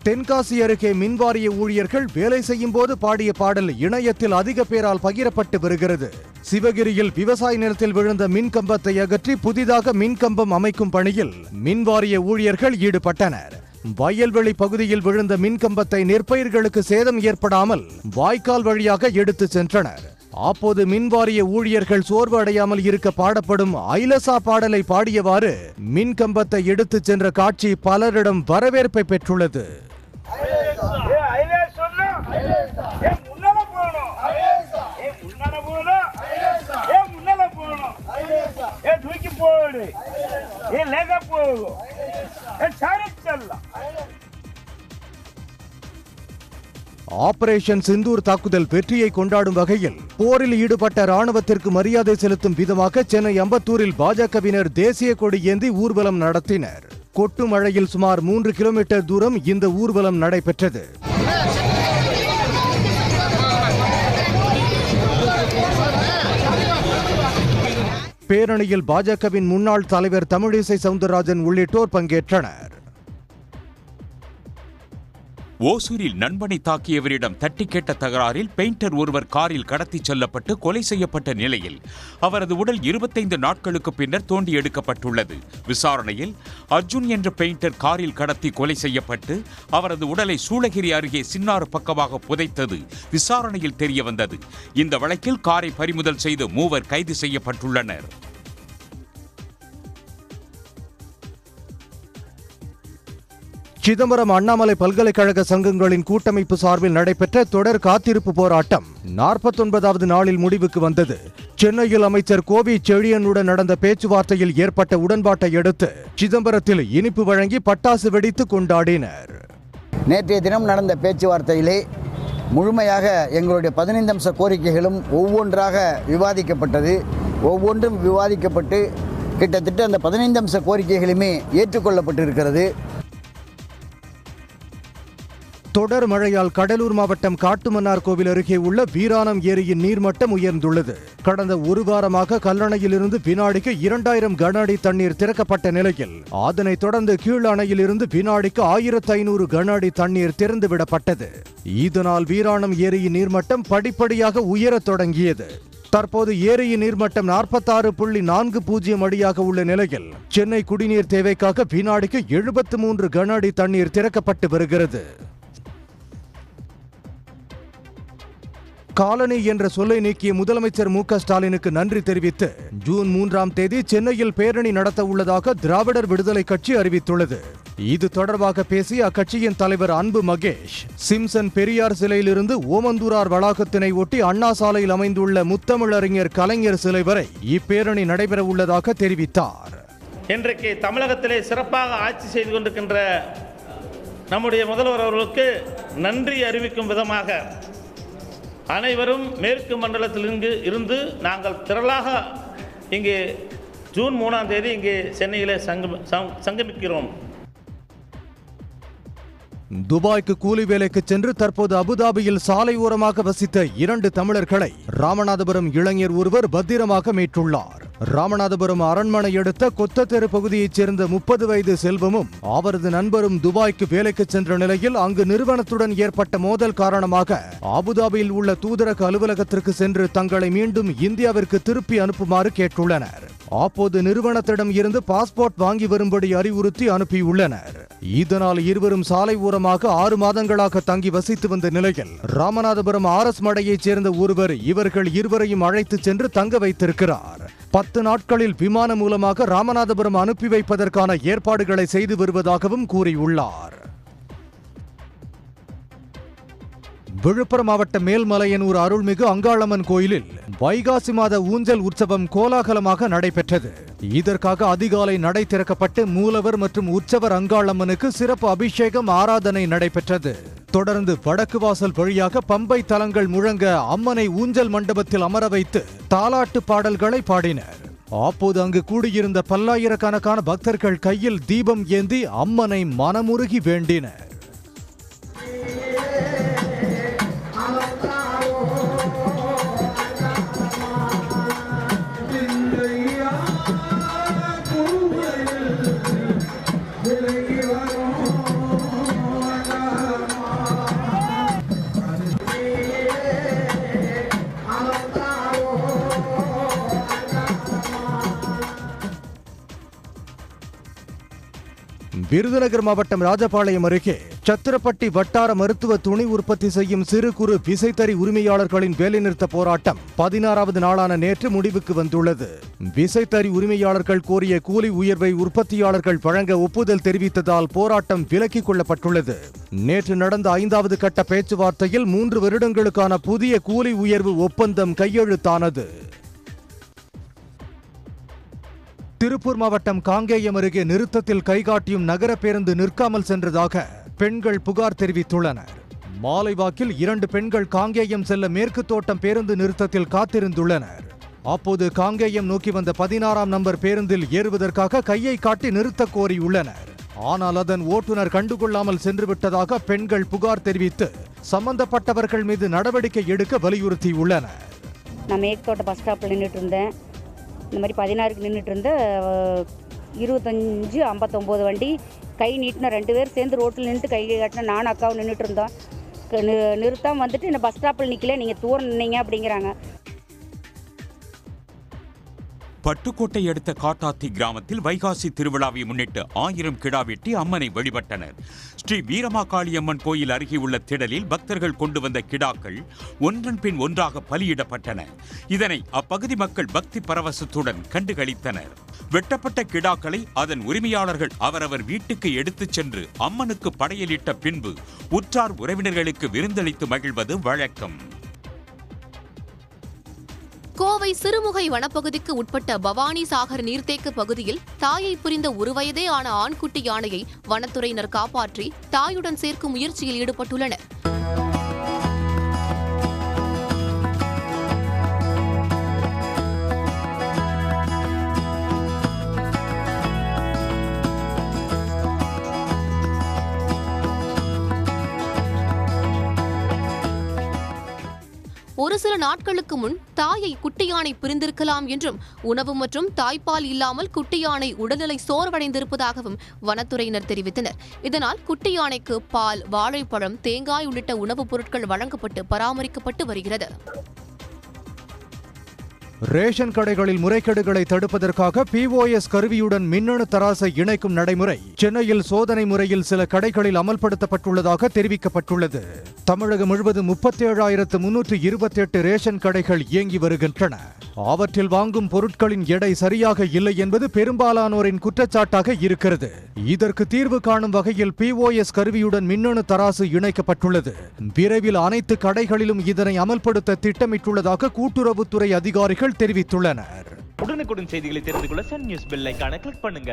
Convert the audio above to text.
தென்காசி அருகே மின்வாரிய ஊழியர்கள் வேலை செய்யும் போது பாடிய பாடல் இணையத்தில் அதிக பேரால் பகிரப்பட்டு வருகிறது. சிவகிரியில் விவசாய நிலத்தில் விழுந்த மின்கம்பத்தை அகற்றி புதிதாக மின்கம்பம் அமைக்கும் பணியில் மின்வாரிய ஊழியர்கள் ஈடுபட்டனர். வயல்வெளி பகுதியில் விழுந்த மின்கம்பத்தை நெற்பயிர்களுக்கு சேதம் ஏற்படாமல் வாய்க்கால் வழியாக எடுத்து சென்றனர். அப்போது மின்வாரிய ஊழியர்கள் சோர்வு அடையாமல் இருக்க பாடப்படும் ஐலசா பாடலை பாடியவாறு மின்கம்பத்தை எடுத்து சென்ற காட்சி பலரிடம் வரவேற்பை பெற்றுள்ளது. ஆபரேஷன் சிந்தூர் தாக்குதல் வெற்றியை கொண்டாடும் வகையில் போரில் ஈடுபட்ட ராணுவத்திற்கு மரியாதை செலுத்தும் விதமாக சென்னை அம்பத்தூரில் பாஜகவினர் தேசிய கொடி ஏந்தி ஊர்வலம் நடத்தினர். கொட்டு மழையில் சுமார் 3 கிலோமீட்டர் தூரம் இந்த ஊர்வலம் நடைபெற்றது. பேரணியில் பாஜகவின் முன்னாள் தலைவர் தமிழிசை சவுந்தரராஜன் உள்ளிட்டோர் பங்கேற்றனர். ஓசூரில் நண்பனை தாக்கியவரிடம் தட்டி கேட்ட தகராறில் பெயிண்டர் ஒருவர் காரில் கடத்தி செல்லப்பட்டு கொலை செய்யப்பட்ட நிலையில் அவரது உடல் 25 நாட்களுக்கு பின்னர் தோண்டி எடுக்கப்பட்டுள்ளது. விசாரணையில் அர்ஜுன் என்ற பெயிண்டர் காரில் கடத்தி கொலை செய்யப்பட்டு அவரது உடலை சூளகிரி அருகே சின்னாறு பக்கமாக புதைத்தது விசாரணையில் தெரியவந்தது. இந்த வழக்கில் காரை பறிமுதல் செய்து 3 கைது செய்யப்பட்டுள்ளனர். சிதம்பரம் அண்ணாமலை பல்கலைக்கழக சங்கங்களின் கூட்டமைப்பு சார்பில் நடைபெற்ற தொடர் காத்திருப்பு போராட்டம் 49வது நாளில் முடிவுக்கு வந்தது. சென்னையில் அமைச்சர் கோவி செழியனுடன் நடந்த பேச்சுவார்த்தையில் ஏற்பட்ட உடன்பாட்டை அடுத்து சிதம்பரத்தில் இனிப்பு வழங்கி பட்டாசு வெடித்து கொண்டாடினர். நேற்றைய தினம் நடந்த பேச்சுவார்த்தையிலே முழுமையாக எங்களுடைய 15 அம்ச கோரிக்கைகளும் ஒவ்வொன்றாக விவாதிக்கப்பட்டது. ஒவ்வொன்றும் விவாதிக்கப்பட்டு கிட்டத்தட்ட அந்த 15 அம்ச கோரிக்கைகளுமே ஏற்றுக்கொள்ளப்பட்டிருக்கிறது. தொடர் மழையால் கடலூர் மாவட்டம் காட்டுமன்னார் கோவில் அருகே உள்ள வீராணம் ஏரியின் நீர்மட்டம் உயர்ந்துள்ளது. கடந்த ஒரு வாரமாக கல்லணையிலிருந்து வினாடிக்கு 2000 கன அடி தண்ணீர் திறக்கப்பட்ட நிலையில் அதனைத் தொடர்ந்து கீழ் அணையிலிருந்து வினாடிக்கு 1500 கன அடி தண்ணீர் திறந்துவிடப்பட்டது. இதனால் வீராணம் ஏரியின் நீர்மட்டம் படிப்படியாக உயரத் தொடங்கியது. தற்போது ஏரியின் நீர்மட்டம் 46.40 அடியாக உள்ள நிலையில் சென்னை குடிநீர் தேவைக்காக வினாடிக்கு 73 கன அடி தண்ணீர் திறக்கப்பட்டு வருகிறது. காலனி என்ற சொல்லை நீக்கிய முதலமைச்சர் மு.க. ஸ்டாலினுக்கு நன்றி தெரிவித்து ஜூன் 3ஆம் தேதி சென்னையில் பேரணி நடத்த உள்ளதாக திராவிடர் விடுதலை கட்சி அறிவித்துள்ளது. இது தொடர்பாக பேசிய அக்கட்சியின் தலைவர் அன்பு மகேஷ், சிம்சன் பெரியார் சிலையிலிருந்து ஓமந்தூரார் வளாகத்தினை ஒட்டி அண்ணா சாலையில் அமைந்துள்ள முத்தமிழறிஞர் கலைஞர் சிலை வரை இப்பேரணி நடைபெற உள்ளதாக தெரிவித்தார். இன்றைக்கு தமிழகத்திலே சிறப்பாக ஆட்சி செய்து கொண்டிருக்கின்ற நம்முடைய முதல்வர் அவர்களுக்கு நன்றி அறிவிக்கும் விதமாக அனைவரும் மேற்கு மண்டலத்தில் இருந்து நாங்கள் திரளாக இங்கே ஜூன் 3ஆம் தேதி இங்கே சென்னையிலே சங்கமிக்கிறோம். துபாய்க்கு கூலி வேலைக்கு சென்று தற்போது அபுதாபியில் சாலை ஓரமாக வசித்த 2 தமிழர்களை ராமநாதபுரம் இளைஞர் ஒருவர் பத்திரமாக மீட்டுள்ளார். ராமநாதபுரம் அரண்மனை அடுத்த கொத்தத்தெரு பகுதியைச் சேர்ந்த 30 வயது செல்வமும் அவரது நண்பரும் துபாய்க்கு வேலைக்கு சென்ற நிலையில் அங்கு நிறுவனத்துடன் ஏற்பட்ட மோதல் காரணமாக அபுதாபியில் உள்ள தூதரக அலுவலகத்திற்கு சென்று தங்களை மீண்டும் இந்தியாவிற்கு திருப்பி அனுப்புமாறு கேட்டுள்ளனர். அப்போது நிறுவனத்திடம் இருந்து பாஸ்போர்ட் வாங்கி வரும்படி அறிவுறுத்தி அனுப்பியுள்ளனர். இதனால் இருவரும் சாலை ஓரமாக 6 மாதங்களாக தங்கி வசித்து வந்த நிலையில் ராமநாதபுரம் RS மடையைச் சேர்ந்த ஒருவர் இவர்கள் இருவரையும் அழைத்து சென்று தங்க வைத்திருக்கிறார். 10 நாட்களில் விமானம் மூலமாக ராமநாதபுரம் அனுப்பி வைப்பதற்கான ஏற்பாடுகளை செய்து வருவதாகவும் கூறியுள்ளார். விழுப்புரம் மாவட்டம் மேல்மலையனூர் அருள்மிகு அங்காளம்மன் கோயிலில் வைகாசி மாத ஊஞ்சல் உற்சவம் கோலாகலமாக நடைபெற்றது. இதற்காக அதிகாலை நடை திறக்கப்பட்டு மூலவர் மற்றும் உற்சவர் அங்காளம்மனுக்கு சிறப்பு அபிஷேகம் ஆராதனை நடைபெற்றது. தொடர்ந்து வடக்கு வாசல் வழியாக பம்பை தலங்கள் முழங்க அம்மனை ஊஞ்சல் மண்டபத்தில் அமர வைத்து தாலாட்டு பாடல்களை பாடினர். அப்போது அங்கு கூடியிருந்த பல்லாயிரக்கணக்கான பக்தர்கள் கையில் தீபம் ஏந்தி அம்மனை மனமுருகி வேண்டினர். விருதுநகர் மாவட்டம் ராஜபாளையம் அருகே சத்திரப்பட்டி வட்டார மருத்துவ துணி உற்பத்தி செய்யும் சிறு குறு விசைத்தறி உரிமையாளர்களின் வேலைநிறுத்த போராட்டம் 16வது நாளான நேற்று முடிவுக்கு வந்துள்ளது. விசைத்தறி உரிமையாளர்கள் கோரிய கூலி உயர்வை உற்பத்தியாளர்கள் வழங்க ஒப்புதல் தெரிவித்ததால் போராட்டம் விலக்கிக் கொள்ளப்பட்டுள்ளது. நேற்று நடந்த 5வது கட்ட பேச்சுவார்த்தையில் 3 வருடங்களுக்கான புதிய கூலி உயர்வு ஒப்பந்தம் கையெழுத்தானது. திருப்பூர் மாவட்டம் காங்கேயம் அருகே நிறுத்தத்தில் கைகாட்டியும் நகர பேருந்து நிற்காமல் சென்றதாக பெண்கள் புகார் தெரிவித்துள்ளனர். மாலை வாக்கில் 2 பெண்கள் காங்கேயம் செல்ல மேற்கு தோட்டம் பேருந்து நிறுத்தத்தில் காத்திருந்துள்ளனர். அப்போது காங்கேயம் நோக்கி வந்த 16ஆம் நம்பர் பேருந்தில் ஏறுவதற்காக கையை காட்டி நிறுத்த கோரியுள்ளனர். ஆனால் அதன் ஓட்டுநர் கண்டுகொள்ளாமல் சென்றுவிட்டதாக பெண்கள் புகார் தெரிவித்து சம்பந்தப்பட்டவர்கள் மீது நடவடிக்கை எடுக்க வலியுறுத்தியுள்ளனர். நான் மேற்கு தோட்ட பஸ் ஸ்டாப்பில் நின்றுட்டு இருந்தேன். இந்த மாதிரி 16க்கு நின்றுட்டு இருந்த 25-59 வண்டி கை நீட்டின 2 பேர் சேர்ந்து ரோட்டில் நின்றுட்டு கை காட்டின நானும் அக்காவும் நின்றுட்டு இருந்தோம். நிறுத்தாமல் வந்துட்டு இந்த பஸ் ஸ்டாப்பில் நிற்கல, நீங்கள் தூரம் நின்னீங்க அப்படிங்கிறாங்க. பட்டுக்கோட்டை அடுத்த காட்டாத்தி கிராமத்தில் வைகாசி திருவிழாவை முன்னிட்டு 1000 கிடா வெட்டி அம்மனை வழிபட்டனர். ஸ்ரீ வீரமாகாளியம்மன் கோயில் அருகே உள்ள திடலில் பக்தர்கள் கொண்டு வந்த கிடாக்கள் ஒன்றன் பின் ஒன்றாக பலியிடப்பட்டன. இதனை அப்பகுதி மக்கள் பக்தி பரவசத்துடன் கண்டுகளித்தனர். வெட்டப்பட்ட கிடாக்களை அதன் உரிமையாளர்கள் அவரவர் வீட்டுக்கு எடுத்துச் சென்று அம்மனுக்கு படையலிட்ட பின்பு உற்றார் உறவினர்களுக்கு விருந்தளித்து மகிழ்வது வழக்கம். கோவை சிறுமுகை வனப்பகுதிக்கு உட்பட்ட பவானி சாகர் நீர்த்தேக்க பகுதியில் தாயை புரிந்த 1 வயதே ஆன ஆண்குட்டி யானையை வனத்துறையினர் காப்பாற்றி தாயுடன் சேர்க்கும் முயற்சியில் ஈடுபட்டுள்ளனர். ஒரு சில நாட்களுக்கு முன் தாயை குட்டி யானை பிரிந்திருக்கலாம் என்றும் உணவு மற்றும் தாய்ப்பால் இல்லாமல் குட்டி யானை உடல்நிலை சோர்வடைந்திருப்பதாகவும் வனத்துறையினர் தெரிவித்தனர். இதனால் குட்டி யானைக்கு பால், வாழைப்பழம், தேங்காய் உள்ளிட்ட உணவுப் பொருட்கள் வழங்கப்பட்டு பராமரிக்கப்பட்டு வருகிறது. ரேஷன் கடைகளில் முறைகேடுகளை தடுப்பதற்காக POS கருவியுடன் மின்னணு தராசை இணைக்கும் நடைமுறை சென்னையில் சோதனை முறையில் சில கடைகளில் அமல்படுத்தப்பட்டுள்ளதாக தெரிவிக்கப்பட்டுள்ளது. தமிழகம் முழுவதும் 37,328 ரேஷன் கடைகள் இயங்கி வருகின்றன. அவற்றில் வாங்கும் பொருட்களின் எடை சரியாக இல்லை என்பது பெரும்பாலானோரின் குற்றச்சாட்டாக இருக்கிறது. இதற்கு தீர்வு காணும் வகையில் POS கருவியுடன் மின்னணு தராசு இணைக்கப்பட்டுள்ளது. விரைவில் அனைத்து கடைகளிலும் இதனை அமல்படுத்த திட்டமிட்டுள்ளதாக கூட்டுறவுத்துறை அதிகாரிகள் தெரிவித்துள்ளனர். உடனுக்குடன் செய்திகளை தெரிந்து கொள்ள சன் நியூஸ் பெல் ஐகானை கிளிக் பண்ணுங்க.